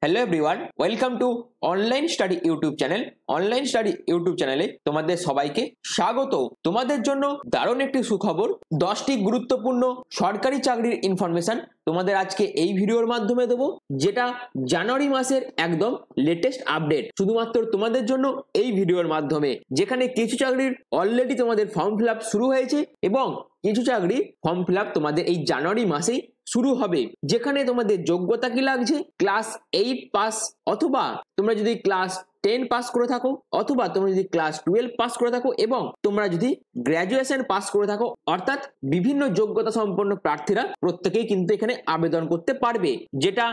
Hello everyone, welcome to online study YouTube channel. Online study YouTube চ্যানেলে তোমাদের সবাইকে স্বাগত। তোমাদের জন্য দারুণ একটি সুখবর, 10টি গুরুত্বপূর্ণ সরকারি চাকরির ইনফরমেশন তোমাদের আজকে এই ভিডিওর মাধ্যমে দেবো, যেটা জানুয়ারি মাসের একদম লেটেস্ট আপডেট শুধুমাত্র তোমাদের জন্য এই ভিডিওর মাধ্যমে। যেখানে কিছু চাকরির অলরেডি তোমাদের ফর্ম ফিল আপ শুরু হয়েছে এবং কিছু চাকরি ফর্ম ফিল আপ তোমাদের এই জানুয়ারি মাসেই শুরু হবে। যেখানে তোমাদের যোগ্যতা কি লাগছে, ক্লাস 8 পাস অথবা তোমরা যদি ক্লাস 10 পাস করে থাকো অথবা তোমরা যদি ক্লাস 12 পাস করে থাকো এবং তোমরা যদি গ্র্যাজুয়েশন পাস করে থাকো, অর্থাৎ বিভিন্ন যোগ্যতা সম্পন্ন প্রার্থীরা প্রত্যেকেই কিন্তু এখানে আবেদন করতে পারবে। যেটা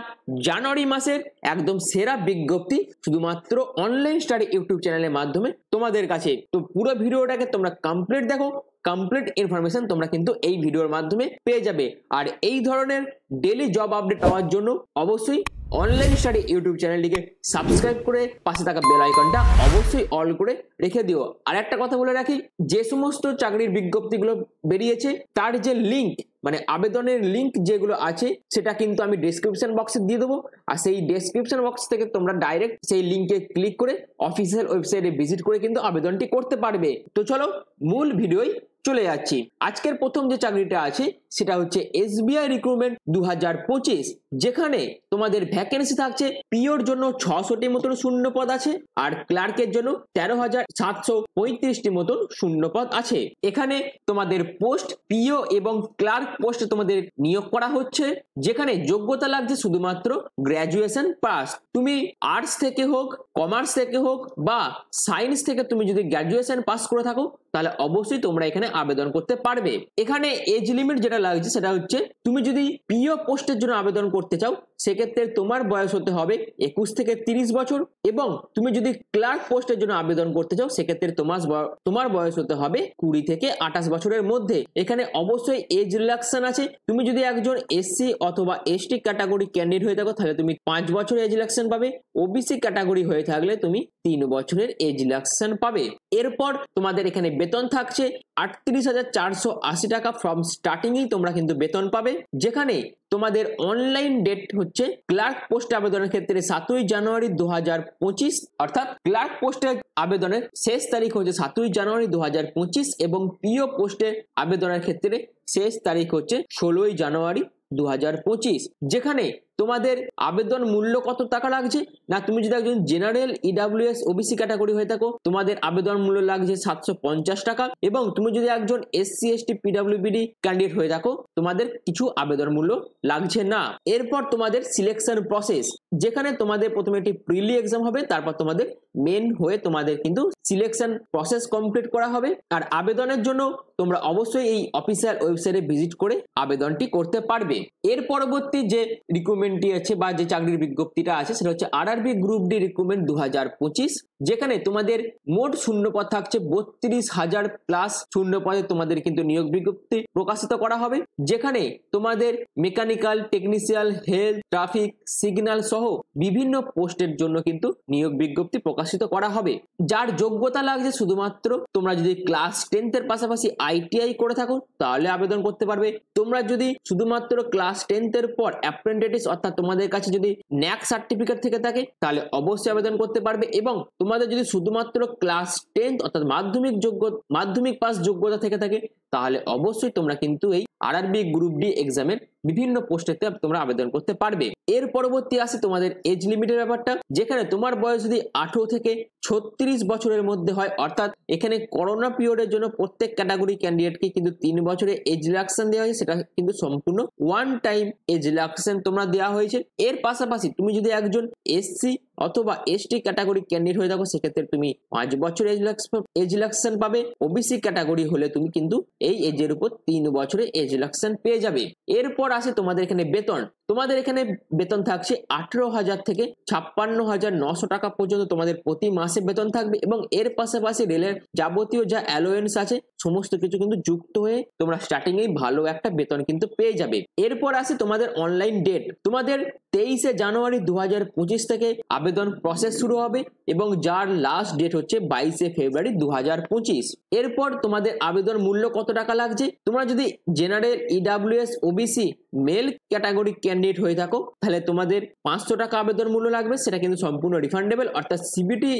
জানুয়ারি মাসের একদম সেরা বিজ্ঞপ্তি শুধুমাত্র অনলাইন স্টাডি ইউটিউব চ্যানেলের মাধ্যমে তোমাদের কাছে। তো পুরো ভিডিওটাকে তোমরা কমপ্লিট দেখো, কমপ্লিট ইনফরমেশন তোমরা কিন্তু এই ভিডিওর মাধ্যমে পেয়ে যাবে। আর এই ধরনের ডেইলি জব আপডেট পাওয়ার জন্য অবশ্যই অনলাইন স্টাডি ইউটিউব চ্যানেলটিকে সাবস্ক্রাইব করে পাশে থাকা বেল আইকনটা অবশ্যই অল করে রেখে দিও। আর একটা কথা বলে রাখি, যে সমস্ত চাকরির বিজ্ঞপ্তিগুলো বেরিয়েছে তার যে লিঙ্ক, মানে আবেদনের লিঙ্ক যেগুলো আছে সেটা কিন্তু আমি ডেসক্রিপশন বক্সে দিয়ে দেবো। আর সেই ডেসক্রিপশন বক্স থেকে তোমরা ডাইরেক্ট সেই লিঙ্কে ক্লিক করে অফিসিয়াল ওয়েবসাইটে ভিজিট করে কিন্তু আবেদনটি করতে পারবে। তো চলো মূল ভিডিওয় চলে যাচ্ছি। আজকের প্রথম যে চাকরিটা আছে সেটা হচ্ছে SBI রিক্রুটমেন্ট 2025, যেখানে তোমাদের ভ্যাকেন্সি থাকছে পিওর জন্য 600টি মতন শূন্য পদ আছে আর ক্লার্কের জন্য 13,735টি মতন শূন্য পদ আছে। এখানে তোমাদের পোস্ট পিও এবং ক্লার্ক পোস্টে তোমাদের নিয়োগ করা হচ্ছে, যেখানে যোগ্যতা লাগছে শুধুমাত্র গ্র্যাজুয়েশন পাস। তুমি আর্টস থেকে হোক, কমার্স থেকে হোক বা সায়েন্স থেকে তুমি যদি গ্র্যাজুয়েশন পাস করে থাকো তাহলে অবশ্যই তোমরা এখানে আবেদন করতে পারবে। এখানে এজ লিমিট যেটা লাগছে সেটা হচ্ছে, তুমি যদি পিও পোস্টের জন্য আবেদন করতে চাও সেক্ষেত্রে তোমার বয়স হতে হবে 21 থেকে 30 বছর এবং তুমি যদি ক্লার্ক পোস্টের জন্য আবেদন করতে চাও সেক্ষেত্রে তোমার বয়স হতে হবে 20 থেকে 28 বছরের মধ্যে। এখানে অবশ্যই এজ রিল্যাক্সেশন আছে। তুমি যদি একজন SC অথবা ST ক্যাটাগরি ক্যান্ডিডেট হয়ে থাকো তাহলে তুমি 5 বছরের এজ রিল্যাক্সেশন পাবে। OBC ক্যাটাগরি হয়ে থাকলে তুমি 3 বছরের এজ রিল্যাক্সেশন পাবে। এরপর তোমাদের এখানে বেতন থাকছে 38,480 টাকা ফ্রম স্টার্টিংই তোমরা কিন্তু বেতন পাবে। যেখানে তোমাদের অনলাইন ডেট হচ্ছে ক্লার্ক পোস্টে আবেদনের ক্ষেত্রে 7ই জানুয়ারি 2025, অর্থাৎ ক্লার্ক পোস্টে আবেদনের শেষ তারিখ হচ্ছে 7ই জানুয়ারি 2025 এবং পিও পোস্টে আবেদনের ক্ষেত্রে শেষ তারিখ হচ্ছে 16ই জানুয়ারি 2025। যেখানে তোমাদের আবেদন মূল্য কত টাকা লাগছে না, তুমি যদি একজন জেনারেল EWS OBC ক্যাটাগরি হয়ে থাকো তোমাদের আবেদন মূল্য লাগছে 750 টাকা এবং তুমি যদি একজন SC ST PWBD ক্যান্ডিডেট হয়ে থাকো তোমাদের কিছু আবেদন মূল্য লাগছে না। এরপর তোমাদের সিলেকশন প্রসেস, যেখানে তোমাদের প্রথমে একটি প্রিলি এক্সাম হবে, তারপর তোমাদের মেন হয়ে তোমাদের কিন্তু সিলেকশন প্রসেস কমপ্লিট করা হবে। আর আবেদনের জন্য তোমরা অবশ্যই এই অফিসিয়াল ওয়েবসাইটে ভিজিট করে আবেদনটি করতে পারবে। এর পরবর্তী যে রিক্রুটমেন্টটি আছে বা যে চাকরির বিজ্ঞপ্তিটা আছে সেটা হচ্ছে RRB গ্রুপ ডি রিক্রুটমেন্ট 2025, যেখানে তোমাদের মোট শূন্যপদ থাকছে 32,000 প্লাস শূন্যপদে তোমাদের কিন্তু নিয়োগ বিজ্ঞপ্তি প্রকাশিত করা হবে। যেখানে তোমাদের মেকানিক্যাল, টেকনিশিয়াল, হেলথ, ট্রাফিক, সিগন্যাল সহ বিভিন্ন পোস্টের জন্য কিন্তু নিয়োগ বিজ্ঞপ্তি প্রকাশিত করা হবে। যার যোগ্যতা লাগছে শুধুমাত্র তোমরা যদি ক্লাস 10 এর পাশাপাশি ITI করে থাকো তাহলে আবেদন করতে পারবে। তোমরা যদি শুধুমাত্র ক্লাস 10 এর পর অ্যাপ্রেন্টিস অর্থাৎ তোমাদের কাছে যদি NAC সার্টিফিকেট থেকে থাকে তাহলে অবশ্যই আবেদন করতে পারবে এবং তোমাদের যদি শুধুমাত্র ক্লাস 10 অর্থাৎ মাধ্যমিক পাস যোগ্যতা থেকে থাকে তাহলে অবশ্যই তোমরা কিন্তু এই RRB গ্রুপ ডি এক্সামের বিভিন্ন পোস্টেতে তোমরা আবেদন করতে পারবে। এর পরবর্তী আসে তোমাদের এজ লিমিটের ব্যাপারটা, যেখানে তোমার বয়স যদি 18 থেকে 36 বছরের মধ্যে হয়, অর্থাৎ এখানে করোনা পিরিয়ডের জন্য প্রত্যেক ক্যাটাগরি ক্যান্ডিডেটকে কিন্তু 3 বছরের এজ রিল্যাক্সেশন দেওয়া হয়েছে, সেটা কিন্তু সম্পূর্ণ ওয়ান টাইম এজ রিল্যাক্সেশন তোমরা দেওয়া হয়েছে। এর পাশাপাশি তুমি যদি একজন SC অথবা ST ক্যাটাগরি ক্যান্ডিডেট হয়ে থাকো সেক্ষেত্রে তুমি 5 বছর এজ রিল্যাক্সেশন পাবে। OBC ক্যাটাগরি হলে তুমি কিন্তু এই এজের উপর 3 বছরের এজ রিল্যাক্সেশন পেয়ে যাবে। এরপর আসে তোমাদের এখানে বেতন। তোমাদের এখানে বেতন থাকছে 18,000 থেকে 56,900 টাকা পর্যন্ত তোমাদের প্রতি মাসে বেতন থাকবে এবং এর পাশাপাশি রেলের যাবতীয় যা অ্যালোয়েন্স আছে সমস্ত কিছু কিন্তু যুক্ত হয়ে তোমরা স্টার্টিং এই ভালো একটা বেতন কিন্তু পেয়ে যাবে। এরপর আসে তোমাদের অনলাইন ডেট। তোমাদের 23শে জানুয়ারি 2025 থেকে আবেদন প্রসেস শুরু হবে এবং যার লাস্ট ডেট হচ্ছে 22শে ফেব্রুয়ারি 2025। এরপর তোমাদের আবেদন মূল্য কত টাকা লাগছে, তোমরা যদি general EWS OBC mail category candidate হয়ে থাকো তাহলে তোমাদের 500 টাকা আবেদন মূল্য লাগবে, সেটা কিন্তু সম্পূর্ণ রিফান্ডেবল। অর্থাৎ সিবিটি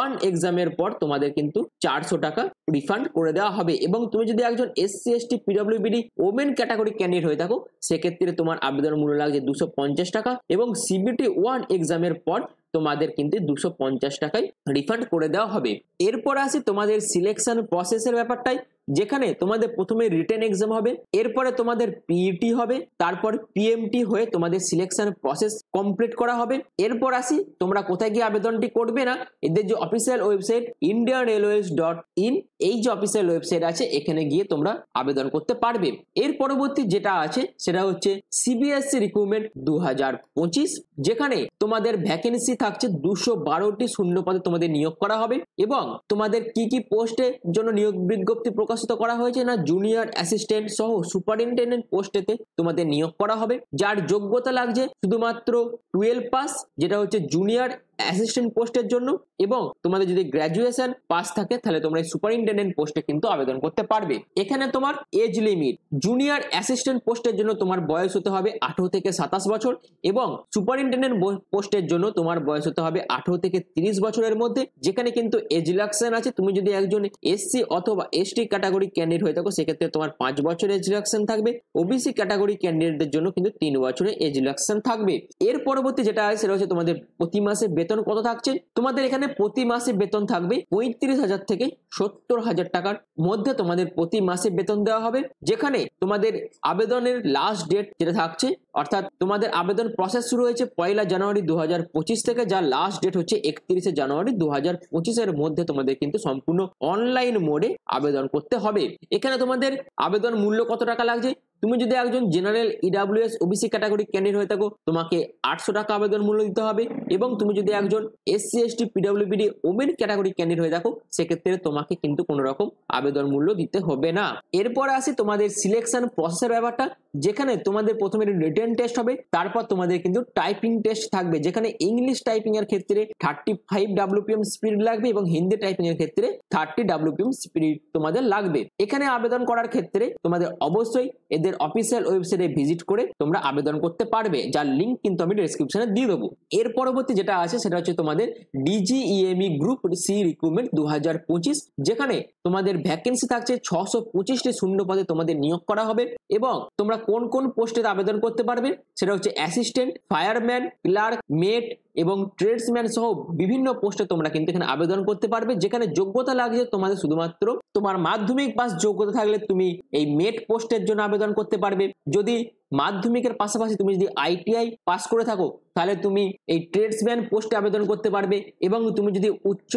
1 এক্সামের পর তোমাদের কিন্তু 400 টাকা রিফান্ড করে দেওয়া হবে। এবং তুমি যদি একজন SC ST PWBD women category candidate হয়ে থাকো সেক্ষেত্রে তোমার আবেদন মূল্য লাগছে 250 টাকা, এবং সিবিটি 1 এক্সামের পর তোমাদের কিন্তু 250 টাকায় রিফান্ড করে দেওয়া হবে। এরপর আসি তোমাদের সিলেকশন প্রসেসের ব্যাপারটাই, যেখানে তোমাদের প্রথমে রিটেন এক্সাম হবে, এরপরে তোমাদের পিইটি হবে, তারপর পিএমটি হয়ে তোমাদের সিলেকশন প্রসেস কমপ্লিট করা হবে। এরপর আসি তোমরা কোথায় গিয়ে আবেদনটি করবে না, এদের যে অফিসিয়াল ওয়েবসাইট indianrailways.in, এই যে অফিসিয়াল ওয়েবসাইট আছে এখানে গিয়ে তোমরা আবেদন করতে পারবে। এর পরবর্তী যেটা আছে সেটা হচ্ছে সিবিএসসি রিক্রুটমেন্ট 2025, যেখানে তোমাদের ভ্যাকেন্সি থাকছে 212টি শূন্য পদে তোমাদের নিয়োগ করা হবে। এবং তোমাদের কি কি পোস্টের জন্য নিয়োগ বিজ্ঞপ্তি প্রকাশিত করা হয়েছে না, জুনিয়র অ্যাসিস্ট্যান্ট সহ সুপারিনটেন্ডেন্ট পোস্টেতে তোমাদের নিয়োগ করা হবে, যার যোগ্যতা লাগছে শুধুমাত্র 12 পাস, যেটা হচ্ছে জুনিয়র অ্যাসিস্ট্যান্ট পোস্টের জন্য। এবং তোমাদের যদি গ্র্যাজুয়েশন পাস থাকে তাহলে তোমরা সুপারিনটেন্ডেন্ট পোস্টে কিন্তু আবেদন করতে পারবে। এখানে তোমার এজ লিমিট, জুনিয়র অ্যাসিস্ট্যান্ট পোস্টের জন্য তোমার বয়স হতে হবে 18 থেকে 27 বছর, এবং সুপারিনটেন্ডেন্ট পোস্টের জন্য তোমার বয়স হতে হবে 18 থেকে 30 বছরের মধ্যে, যেখানে কিন্তু এজ রিল্যাক্সেশন আছে। তুমি যদি একজন এসসি অথবা এসটি ক্যাটাগরি ক্যান্ডিডেট হয়ে থাকো সেক্ষেত্রে তোমার 5 বছরের এজ রিল্যাক্সেশন থাকবে। ওবিসি ক্যাটাগরি ক্যান্ডিডেটদের জন্য কিন্তু 3 বছরের এজ রিল্যাক্সেশন থাকবে। এর পরবর্তী যেটা আছে সেটা হচ্ছে তোমাদের প্রতি মাসে বেতন কত থাকছে। তোমাদের এখানে প্রতি মাসে বেতন থাকবে 35,000 থেকে 70,000 টাকার মধ্যে তোমাদের প্রতি মাসে বেতন দেওয়া হবে, যেখানে তোমাদের আবেদনের লাস্ট ডেট যেটা থাকছে, অর্থাৎ তোমাদের আবেদন প্রসেস শুরু হয়েছে 1 জানুয়ারি 2025 থেকে, যার লাস্ট ডেট হচ্ছে 31 জানুয়ারি 2025 এর মধ্যে তোমাদের কিন্তু সম্পূর্ণ অনলাইন মোডে আবেদন করতে হবে। এখানে তোমাদের আবেদন মূল্য কত টাকা লাগছে, তুমি যদি একজন general EWS OBC category candidate হয়ে থাকো তোমাকে 800 টাকা আবেদন মূল্য দিতে হবে, এবং তুমি যদি একজন SC ST PWBD women category candidate হয়ে থাকো সেক্ষেত্রে তোমাকে কিন্তু কোনো রকম আবেদন মূল্য দিতে হবে না। এরপর আসি তোমাদের সিলেকশন প্রসেসের ব্যাপারটা, যেখানে তোমাদের প্রথমে রিটেন টেস্ট হবে, তারপর তোমাদের কিন্তু টাইপিং টেস্ট থাকবে, যেখানে ইংলিশ টাইপিং এর ক্ষেত্রে 35 WPM স্পিড লাগবে এবং হিন্দি টাইপিং এর ক্ষেত্রে 30 WPM স্পিড তোমাদের লাগবে। এখানে আবেদন করার ক্ষেত্রে তোমাদের অবশ্যই এদের অফিসিয়াল ওয়েবসাইটে ভিজিট করে তোমরা আবেদন করতে পারবে, যার লিংক কিন্তু আমি ডেসক্রিপশনে দিয়ে দেবো। এর পরবর্তী যেটা আছে সেটা হচ্ছে তোমাদের ডিজিইএমই গ্রুপ সি রিক্রুটমেন্ট 2025, যেখানে তোমাদের ভ্যাকেন্সি থাকছে 625টি শূন্য পদে তোমাদের নিয়োগ করা হবে। এবং তোমরা কোন কোন পোস্টে আবেদন করতে পারবে সেটা হচ্ছে অ্যাসিস্ট্যান্ট, ফায়ারম্যান, ক্লার্ক, মেট এবং ট্রেডসম্যান সহ বিভিন্ন পোস্টে তোমরা কিন্তু এখানে আবেদন করতে পারবে, যেখানে যোগ্যতা লাগছে তোমাদের শুধুমাত্র তোমার মাধ্যমিক পাস যোগ্যতা থাকলে তুমি এই মেট পোস্টের জন্য আবেদন করতে পারবে। যদি মাধ্যমিকের পাশাপাশি তুমি যদি আইটিআই পাস করে থাকো তাহলে তুমি এই ট্রেডসম্যান পোস্টে আবেদন করতে পারবে, এবং তুমি যদি উচ্চ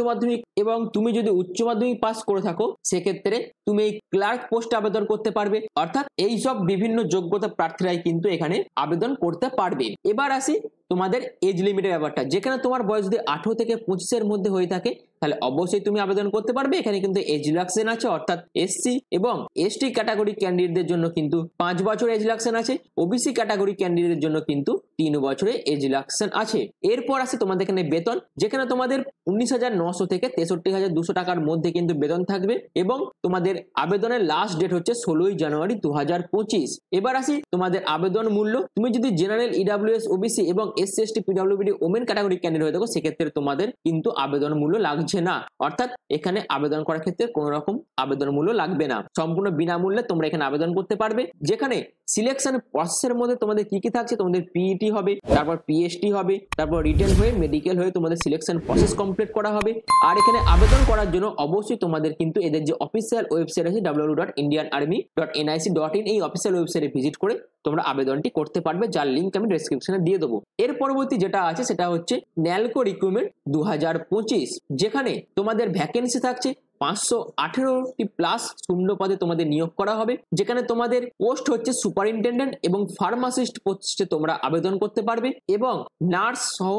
মাধ্যমিক পাস করে থাকো সেক্ষেত্রে তুমি এই ক্লার্ক পোস্টে আবেদন করতে পারবে। অর্থাৎ এই সব বিভিন্ন যোগ্যতা প্রার্থীরাই কিন্তু এখানে আবেদন করতে পারবে। এবার আসি তোমাদের এজ লিমিটের ব্যাপারটা, যেখানে তোমার বয়স যদি 18 থেকে 25 এর মধ্যে হয়ে থাকে তাহলে অবশ্যই তুমি আবেদন করতে পারবে। এখানে কিন্তু এজ রিল্যাক্সেশন আছে, অর্থাৎ এসসি এবং এসটি ক্যাটাগরি ক্যান্ডিডেটদের জন্য কিন্তু 5 বছর এজ রিল্যাক্সেশন আছে, ওবিসি ক্যাটাগরি ক্যান্ডিডেটদের জন্য কিন্তু 3 বছরের এজ রিল্যাক্সেশন আছে। এরপর আসে তোমাদের এখানে বেতন, যেখানে তোমাদের 19,900 থেকে 63,200 টাকার মধ্যে কিন্তু বেতন থাকবে, এবং তোমাদের আবেদনের লাস্ট ডেট হচ্ছে 16 জানুয়ারি 2025। এবার আসি তোমাদের আবেদন মূল্য, তুমি যদি জেনারেল ইডব্লিউএস ওবিসি এবং SC ST PWBD women category candidate হয়ে থাকো সেক্ষেত্রে তোমাদের কিন্তু আবেদন মূল্য লাগছে না, অর্থাৎ এখানে আবেদন করার ক্ষেত্রে কোনো রকম আবেদন মূল্য লাগবে না, সম্পূর্ণ বিনামূল্যে তোমরা এখানে আবেদন করতে পারবে। যেখানে সিলেকশন প্রসেসের মধ্যে তোমাদের কি কি থাকছে, তোমাদের পিইটি হবে, তারপর পিএসটি হবে, তারপর রিটেন হয়ে মেডিকেল হয়ে তোমাদের সিলেকশন প্রসেস কমপ্লিট করা হবে। আর এখানে আবেদন করার জন্য অবশ্যই তোমাদের কিন্তু এদের যে অফিসিয়াল ওয়েবসাইট আছে www.indianarmy.nic.in, এই অফিসিয়াল ওয়েবসাইটে ভিজিট করে তোমরা আবেদনটি করতে পারবে, যার লিংক আমি ডেসক্রিপশনে দিয়ে দেবো। এর পরবর্তী যেটা আছে সেটা হচ্ছে ন্যালকো রিক্রুটমেন্ট 2025, যেখানে তোমাদের ভ্যাকেন্সি থাকছে 518টি প্লাস শূন্য পদে তোমাদের নিয়োগ করা হবে, যেখানে তোমাদের পোস্ট হচ্ছে সুপারিনটেন্ডেন্ট এবং ফার্মাসিস্ট পোস্টে তোমরা আবেদন করতে পারবে, এবং নার্স সহ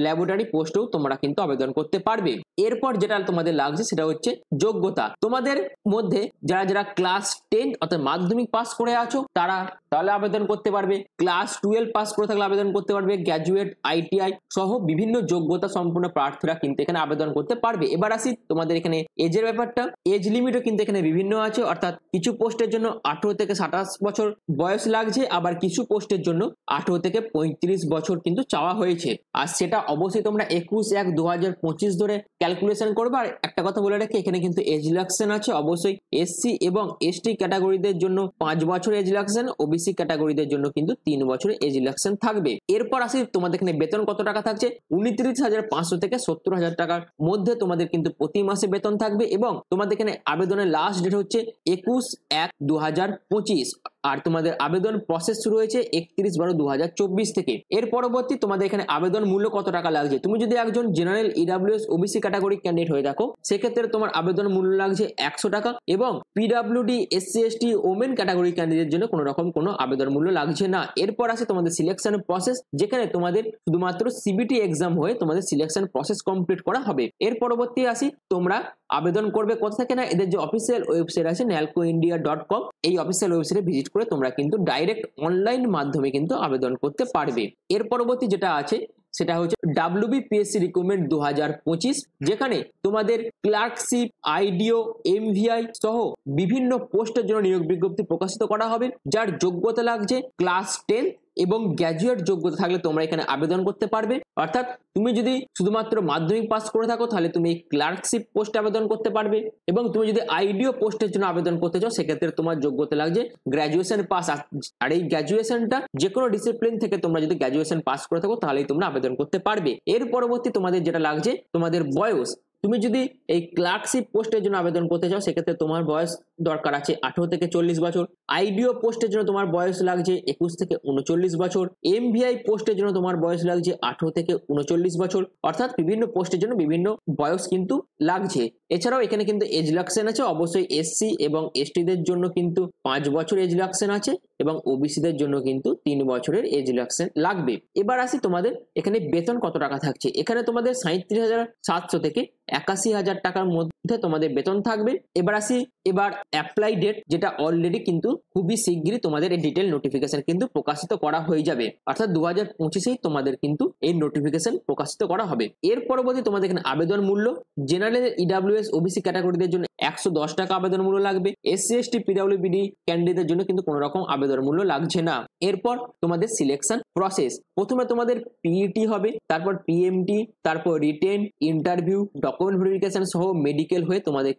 ল্যাবরেটরি পোস্টেও তোমরা কিন্তু আবেদন করতে পারবে। এরপর যেটা তোমাদের লাগছে সেটা হচ্ছে যোগ্যতা। তোমাদের মধ্যে যারা যারা ক্লাস 10 অর্থাৎ মাধ্যমিক পাস করে আছো তারা তাহলে আবেদন করতে পারবে, ক্লাস 12 পাস করে থাকলে আবেদন করতে পারবে, গ্র্যাজুয়েট, আইটিআই সহ বিভিন্ন যোগ্যতা সম্পন্ন প্রার্থীরা কিন্তু এখানে আবেদন করতে পারবে। এবার আসি তোমাদের এখানে এজের ব্যাপারটা। এজ লিমিটও কিন্তু এখানে বিভিন্ন আছে, অর্থাৎ কিছু পোস্টের জন্য 18 থেকে 27 বছর বয়স লাগছে, আবার কিছু পোস্টের জন্য 18 থেকে 35 বছর কিন্তু চাওয়া হয়েছে। আর সেটা অবশ্যই তোমরা 21/1/2025 ধরে ক্যালকুলেশন করবে। আর একটা কথা বলে রাখি, এখানে কিন্তু এজ রিল্যাক্সেশন আছে, অবশ্যই এসসি এবং এসটি ক্যাটাগরিদের জন্য 5 বছর এজ রিল্যাক্সেশন, ওবিসি ক্যাটাগরিদের জন্য কিন্তু 3 বছরের এজ রিল্যাক্সেশন থাকবে। এরপর আসি তোমাদের এখানে বেতন কত টাকা থাকছে। 29,500 থেকে 70,000 টাকার মধ্যে তোমাদের কিন্তু প্রতি মাসে বেতন থাকবে, এবং তোমাদের এখানে আবেদনের লাস্ট ডেট হচ্ছে 21/1/2025, আর তোমাদের আবেদন প্রসেস শুরু হয়েছে 31/12/2024 থেকে। এর পরবর্তী তোমাদের এখানে আবেদন মূল্য কত টাকা লাগছে। তুমি যদি একজন general, EWS, OBC category candidate হয়ে থাকো, সেক্ষেত্রে তোমার আবেদন মূল্য লাগছে 100 টাকা, এবং PWD, SC, ST, women category ক্যান্ডিডেটের জন্য কোনো রকম কোনো আবেদন মূল্য লাগছে না। এরপর আসে তোমাদের সিলেকশন প্রসেস, যেখানে তোমাদের শুধুমাত্র সিবিটি এক্সাম হয়ে তোমাদের সিলেকশন প্রসেস কমপ্লিট করা হবে। এর পরবর্তী আসি তোমরা আবেদন করবে কোথা থেকে না, এদের যে অফিসিয়াল ওয়েবসাইট আছে nalcoindia.com, এই অফিসিয়াল ওয়েবসাইটে ভিজিট করে তোমরা কিন্তু ডাইরেক্ট অনলাইন মাধ্যমে কিন্তু আবেদন করতে পারবে। এর পরবর্তী যেটা আছে সেটা হচ্ছে WBPSC রিক্রুটমেন্ট 2025, যেখানে তোমাদের ক্লার্কশিপ, আইডিও, এমভিআই সহ বিভিন্ন পোস্টের জন্য নিয়োগ বিজ্ঞপ্তি প্রকাশিত করা হবে। যার যোগ্যতা লাগছে ক্লাস 10 এবং গ্র্যাজুয়েট যোগ্যতা থাকলে তোমরা এখানে আবেদন করতে পারবে। অর্থাৎ তুমি যদি শুধুমাত্র মাধ্যমিক পাস করে থাকো, তাহলে তুমি এই ক্লার্কশিপ পোস্টে আবেদন করতে পারবে, এবং তুমি যদি আইডিও পোস্টের জন্য আবেদন করতে চাও, সেক্ষেত্রে তোমার যোগ্যতা লাগছে গ্র্যাজুয়েশন পাস। আর এই গ্র্যাজুয়েশনটা যে কোনো ডিসিপ্লিন থেকে তোমরা যদি গ্র্যাজুয়েশন পাস করে থাকো, তাহলেই তোমরা আবেদন করতে পারবে। এর পরবর্তী তোমাদের যেটা লাগছে তোমাদের বয়স। তুমি যদি এই ক্লার্কশিপ পোস্টের জন্য আবেদন করতে চাও, সেক্ষেত্রে তোমার বয়স দরকার আছে 18 থেকে 40 বছর। আইডিও পোস্টের জন্য তোমার বয়স লাগছে 21 থেকে 39 বছর। এমভিআই পোস্টের জন্য তোমার বয়স লাগছে 18 থেকে 39 বছর। অর্থাৎ বিভিন্ন পোস্টের জন্য বিভিন্ন বয়স কিন্তু লাগছে। এছাড়াও এখানে কিন্তু এজ রিল্যাক্সেশন আছে, অবশ্যই এসসি এবং এসটিদের জন্য কিন্তু 5 বছর এজ রিল্যাক্সেশন আছে, এবং ওবিসিদের জন্য কিন্তু 3 বছরের এজ রিল্যাক্সেশন লাগবে। এবার আসি তোমাদের এখানে বেতন কত টাকা থাকছে। এখানে তোমাদের 37,700 থেকে 81,000 টাকার মধ্যে তোমাদের বেতন থাকবে। এবার অ্যাপ্লাই ডেট, যেটা অলরেডি কিন্তু খুবই শিগগিরই তোমাদের এই ডিটেল নোটিফিকেশন কিন্তু প্রকাশিত করা হয়ে যাবে, অর্থাৎ 2025-এই তোমাদের কিন্তু এই নোটিফিকেশন প্রকাশিত করা হবে। এর পরবর্তী তোমাদের এখানে আবেদন মূল্য, জেনারেল, ইডব্লিউএস, ওবিসি ক্যাটাগরিদের জন্য 110 টাকা আবেদন মূল্য লাগবে। এসসি, এসটি, পিডব্লিউডি ক্যান্ডিডেটদের জন্য কিন্তু কোনো রকম আবেদন মূল্য লাগছে না। এরপর তোমাদের সিলেকশন প্রসেস, প্রথমে তোমাদের পিইটি হবে, তারপর পিএমটি, তারপর রিটেন, ইন্টারভিউ, ডকুমেন্ট ভেরিফিকেশন সহ মেডিকেল হয়ে তোমাদের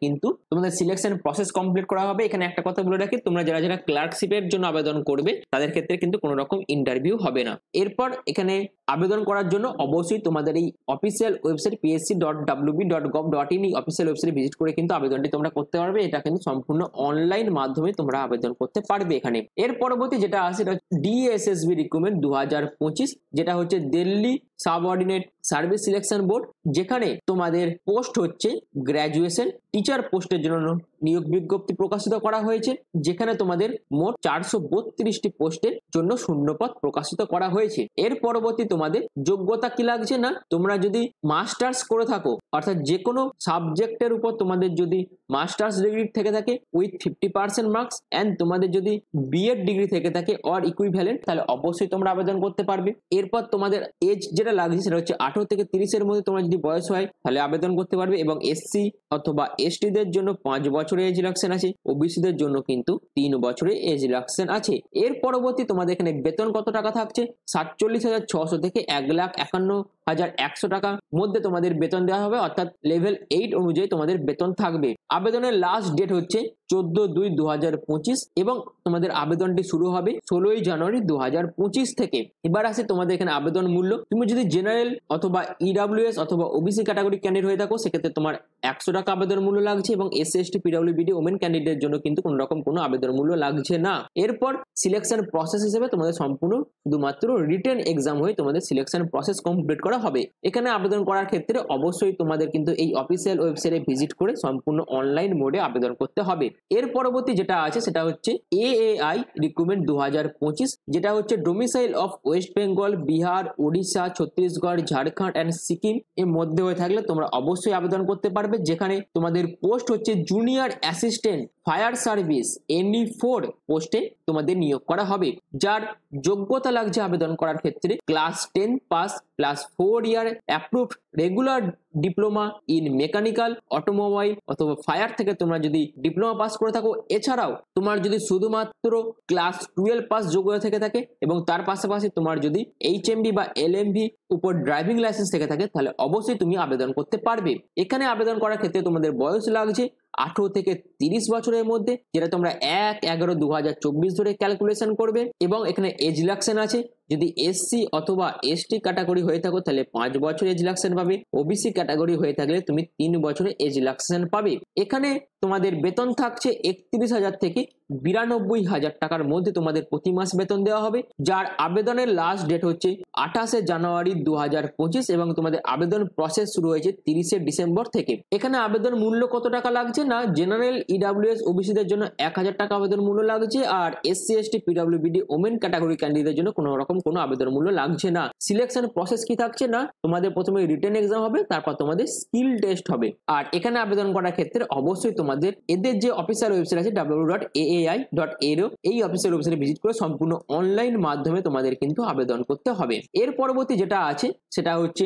সিলেকশন প্রসেস কমপ্লিট করা হবে। এখানে একটা কথা বলে রাখি, তোমরা যারা ক্লার্কশিপের জন্য আবেদন করবে, তাদের ক্ষেত্রে কিন্তু কোনো রকম ইন্টারভিউ হবে না। এরপর এখানে আবেদন করার জন্য অবশ্যই তোমাদের এই অফিসিয়াল ওয়েবসাইট psc.wb.gov.in এই অফিসিয়াল ওয়েবসাইটে ভিজিট করে কিন্তু আবেদনটি তোমরা করতে পারবে। এটা কিন্তু সম্পূর্ণ অনলাইন মাধ্যমে তোমরা আবেদন করতে পারবে এখানে। এর পরবর্তী যেটা আছে সেটা DSSB রিক্রুটমেন্ট 2025, যেটা হচ্ছে Delhi subordinate service selection board, যেখানে তোমাদের পোস্ট হচ্ছে গ্র্যাজুয়েশন টিচার পোস্টের জন্য নিয়োগ বিজ্ঞপ্তি প্রকাশিত করা হয়েছে, যেখানে তোমাদের মোট 432টি পোস্টের জন্য শূন্যপদ প্রকাশিত করা হয়েছে। এর পরবর্তী তোমাদের যোগ্যতা কি লাগছে না, তোমরা যদি মাস্টার্স করে থাকো, অর্থাৎ যে কোনো সাবজেক্টের উপর তোমাদের যদি মাস্টার্স ডিগ্রি থেকে থাকে উইথ 50% মার্কস, অ্যান্ড তোমাদের যদি বিএড ডিগ্রি থেকে থাকে অর ইকুইভ্যালেন্ট, তাহলে অবশ্যই তোমরা আবেদন করতে পারবে। এরপর তোমাদের এজ যেটা লাগছে সেটা হচ্ছে 18 থেকে 30-এর মধ্যে তোমার যদি বয়স হয় তাহলে আবেদন করতে পারবে, এবং এসসি অথবা এসটিদের জন্য 5 বছরের এজ রিল্যাক্সেশন আছে, ওবিসিদের জন্য কিন্তু 3 বছরের এজ রিল্যাক্সেশন আছে। এর পরবর্তী তোমাদের এখানে বেতন কত টাকা থাকছে, 47,600 থেকে 1,51,100 টাকার মধ্যে তোমাদের বেতন দেওয়া হবে, অর্থাৎ লেভেল 8 অনুযায়ী তোমাদের বেতন থাকবে। আবেদনের লাস্ট ডেট হচ্ছে 14/2/2025, এবং তোমাদের আবেদনটি শুরু হবে 16 জানুয়ারি 2025 থেকে। এবার আসে তোমাদের এখানে আবেদন মূল্য। তুমি যদি জেনারেল অথবা ইডব্লিউএস অথবা ওবিসি ক্যাটাগরি ক্যান্ডিডেট হয়ে থাকো, সেক্ষেত্রে তোমার 100 টাকা আবেদন মূল্য লাগছে, এবং এসসি, এসটি, পিডব্লিউডি, ওমেন ক্যান্ডিডেটের জন্য কিন্তু কোনো রকম কোনো আবেদন মূল্য লাগছে না। এরপর সিলেকশন প্রসেস হিসেবে তোমাদের সম্পূর্ণ শুধুমাত্র রিটেন এক্সাম হয়ে তোমাদের সিলেকশন প্রসেস কমপ্লিট করা হবে। এখানে আবেদন করার ক্ষেত্রে অবশ্যই তোমাদের কিন্তু এই অফিসিয়াল ওয়েবসাইটে ভিজিট করে সম্পূর্ণ অনলাইন মোডে আবেদন করতে হবে। এর পরবর্তী যেটা আছে সেটা হচ্ছে AAI রিক্রুটমেন্ট 2025, যেটা হচ্ছে domicile of West Bengal, Bihar, Odisha, Chhattisgarh, Jharkhand and Sikkim এর মধ্যে হয়ে থাকলে তোমরা অবশ্যই আবেদন করতে পারবে, যেখানে তোমাদের পোস্ট হচ্ছে junior assistant fire service NE4 পোস্টে তোমাদের নিয়োগ করা হবে। যার যোগ্যতা লাগছে আবেদন করার ক্ষেত্রে class 10 pass plus 4 year approved regular diploma in mechanical, automobile অথবা ফায়ার থেকে তোমরা যদি ডিপ্লোমা পাস করে থাকো, এছাড়াও তোমার যদি শুধুমাত্র ক্লাস 12 পাস যোগ্যতা থেকে থাকে এবং তার পাশাপাশি তোমার যদি HMV বা LMV উপর ড্রাইভিং লাইসেন্স থেকে থাকে, তাহলে অবশ্যই তুমি আবেদন করতে পারবে। এখানে আবেদন করার ক্ষেত্রে তোমাদের বয়স লাগছে 18 থেকে 30 বছরের মধ্যে, যেটা তোমরা 1/11/2024 ধরে ক্যালকুলেশন করবে। এবং এখানে এজ রিল্যাক্সেশন আছে, যদি SC অথবা ST ক্যাটাগরি হয়ে থাকো তাহলে 5 বছর এজ রিল্যাক্সেশন পাবে, OBC ক্যাটাগরি হয়ে থাকলে তুমি 3 বছরের এজ রিল্যাক্সেশন পাবে। এখানে তোমাদের বেতন থাকছে 31,000 থেকে 92,000 টাকার মধ্যে তোমাদের প্রতি মাস বেতন দেওয়া হবে, যার আবেদনের লাস্ট ডেট হচ্ছে 28 জানুয়ারি 2025 এবং তোমাদের আবেদন প্রসেস শুরু হয়েছে 30 ডিসেম্বর থেকে। এখানে আবেদন মূল্য কত টাকা লাগছে না, জেনারেল EWS OBC দের জন্য 1000 টাকা আবেদন মূল্য লাগছে, আর SC ST PWBD women category ক্যান্ডিডেটদের জন্য কোনো রকম কোনো আবেদন মূল্য লাগছে না। সিলেকশন প্রসেস কি থাকছে না, তোমাদের প্রথমে রিটেন এক্সাম হবে, তারপর তোমাদের স্কিল টেস্ট হবে। আর এখানে আবেদন করার ক্ষেত্রে অবশ্যই তোমাদের এদের যে অফিসিয়াল ওয়েবসাইট আছে www.aai.aero, এই অফিসিয়াল ওয়েবসাইটে ভিজিট করে সম্পূর্ণ অনলাইন মাধ্যমে তোমাদের কিন্তু আবেদন করতে হবে। এর পরবর্তী যেটা আছে সেটা হচ্ছে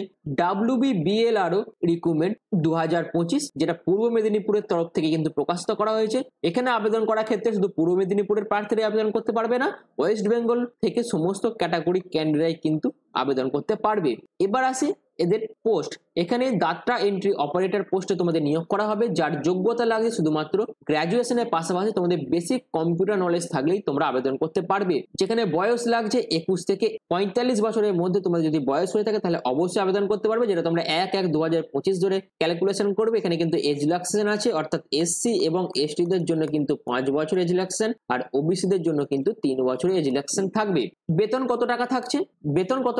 WBBLRO রিক্রুটমেন্ট 2025, যেটা পূর্ব মেদিনীপুরের তরফ থেকে কিন্তু প্রকাশিত করা হয়েছে। এখানে আবেদন করার ক্ষেত্রে শুধু পূর্ব মেদিনীপুরের প্রার্থীরা আবেদন করতে পারবে না, ওয়েস্ট বেঙ্গল থেকে সমস্ত ক্যাটাগরি ক্যান্ডিডেট কিন্তু আবেদন করতে পারবে। এবার আসি এদের পোস্ট। এখানে ডাটা এন্ট্রি অপারেটর পোস্টে তোমাদের নিয়োগ করা হবে, যার যোগ্যতা লাগে শুধুমাত্র গ্র্যাজুয়েশনের পাশাপাশি তোমাদের বেসিক কম্পিউটার নলেজ থাকলেই তোমরা আবেদন করতে পারবে। যেখানে বয়স লাগছে 21 থেকে 45 বছরের মধ্যে তোমাদের যদি বয়স হয়ে থাকে তাহলে অবশ্যই আবেদন করতে পারবে, যেটা তোমরা 1/1/2025 ধরে ক্যালকুলেশন করবে। এখানে কিন্তু এজ রিল্যাক্সেশন আছে, অর্থাৎ SC এবং ST দের জন্য কিন্তু 5 বছর এজ রিল্যাক্সেশন, আর OBC দের জন্য কিন্তু 3 বছরের এজ রিল্যাক্সেশন থাকবে। বেতন কত টাকা থাকছে, বেতন কত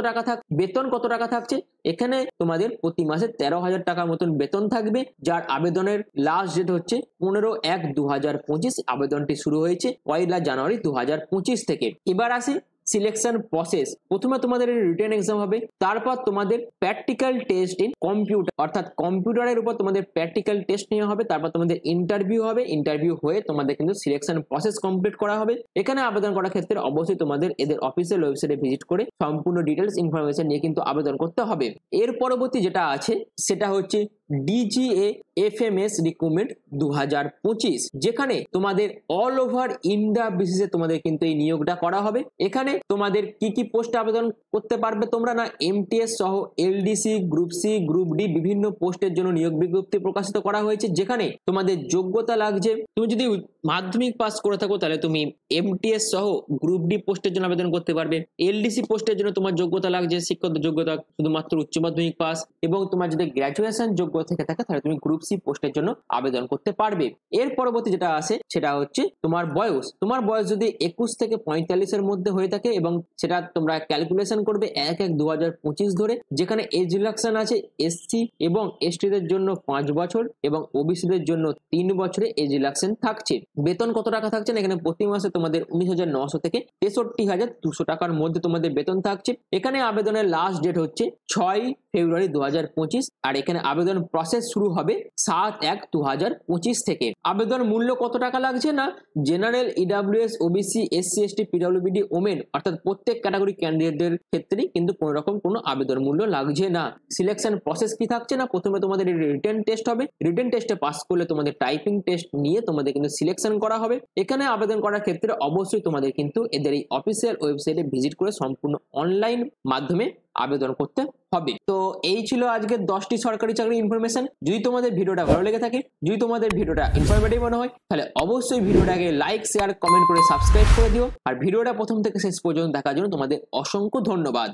টাকা থাকছে, এখানে তোমাদের প্রতি মাসে 13,000 টাকার মতন বেতন থাকবে, যার আবেদনের লাস্ট ডেট হচ্ছে 15/1/2025। আবেদনটি শুরু হয়েছে 1 জানুয়ারি 2025 থেকে। এবার আসি সিলেকশন প্রসেস। প্রথমে তোমাদের রিটেন এক্সাম হবে, তারপর তোমাদের প্র্যাকটিক্যাল টেস্ট ইন কম্পিউটার, অর্থাৎ কম্পিউটারের উপর তোমাদের প্র্যাকটিক্যাল টেস্ট নেওয়া হবে, তারপর তোমাদের ইন্টারভিউ হবে, ইন্টারভিউ হয়ে তোমাদের কিন্তু সিলেকশন প্রসেস কমপ্লিট করা হবে। এখানে আবেদন করার ক্ষেত্রে অবশ্যই তোমাদের এদের অফিসিয়াল ওয়েবসাইটে ভিজিট করে সম্পূর্ণ ডিটেলস ইনফরমেশন নিয়ে কিন্তু আবেদন করতে হবে। এর পরবর্তী যেটা আছে সেটা হচ্ছে DGA FMS রিক্রুটমেন্ট 2025, যেখানে তোমাদের অল ওভার ইন্ডিয়া বেসিসে তোমাদের কিন্তু এই নিয়োগটা করা হবে। এখানে তোমাদের কি কি পোস্টে আবেদন করতে পারবে তোমরা না, MTS সহ LDC, group C, group D বিভিন্ন পোস্টের জন্য নিয়োগ বিজ্ঞপ্তি প্রকাশিত করা হয়েছে, যেখানে তোমাদের যোগ্যতা লাগছে, তুমি যদি মাধ্যমিক পাস করে থাকো তাহলে তুমি MTS সহ গ্রুপ D পোস্টের জন্য আবেদন করতে পারবে। LDC পোস্টের জন্য তোমার যোগ্যতা লাগছে শিক্ষাগত যোগ্যতা শুধুমাত্র উচ্চ মাধ্যমিক পাস, এবং তোমার যদি গ্র্যাজুয়েশন যোগ্য থেকে থাকে তাহলে তুমি গ্রুপ C পোস্টের জন্য আবেদন করতে পারবে। এর পরবর্তী যেটা আছে সেটা হচ্ছে তোমার বয়স। তোমার বয়স যদি 21 থেকে 45 এর মধ্যে হয়ে থাকে এবং সেটা তোমরা ক্যালকুলেশন করবে 1/1/2025 ধরে, যেখানে এজ রিল্যাক্সেশন আছে SC এবং ST দের জন্য 5 বছর এবং OBC দের জন্য 3 বছরের এজ রিল্যাক্সেশন থাকছে। বেতন কত টাকা থাকছে না, এখানে প্রতি মাসে তোমাদের 19,900 থেকে 63,200 টাকার মধ্যে তোমাদের বেতন থাকছে। এখানে আবেদনের লাস্ট ডেট হচ্ছে 6 ফেব্রুয়ারি 2025, আর এখানে আবেদন প্রসেস শুরু হবে 7/1/2025 থেকে। আবেদন মূল্য কত টাকা লাগছে না, general EWS OBC SC ST PWBD women অর্থাৎ প্রত্যেক ক্যাটাগরি ক্যান্ডিডেটদের ক্ষেত্রেই কিন্তু কোনো রকম কোনো আবেদন মূল্য লাগছে না। সিলেকশন প্রসেস কি থাকছে না, প্রথমে তোমাদের রিটেন টেস্ট হবে, রিটেন টেস্টে পাস করলে তোমাদের টাইপিং টেস্ট নিয়ে তোমাদের কিন্তু সিলেকশন করা হবে। এখানে আবেদন করার ক্ষেত্রে অবশ্যই তোমাদের কিন্তু এদের এই অফিসিয়াল ওয়েবসাইটে ভিজিট করে সম্পূর্ণ অনলাইন মাধ্যমে আবেদন করতে হবে। তো এই ছিল আজকে 10টি সরকারি চাকরির ইনফরমেশন। যদি তোমাদের ভিডিওটা ভালো লেগে থাকে, যদি তোমাদের ভিডিওটা ইনফরমেটিভ মনে হয়, তাহলে অবশ্যই ভিডিওটাকে লাইক, শেয়ার, কমেন্ট করে সাবস্ক্রাইব করে দিও। আর ভিডিওটা প্রথম থেকে শেষ পর্যন্ত দেখার জন্য তোমাদের অসংখ্য ধন্যবাদ।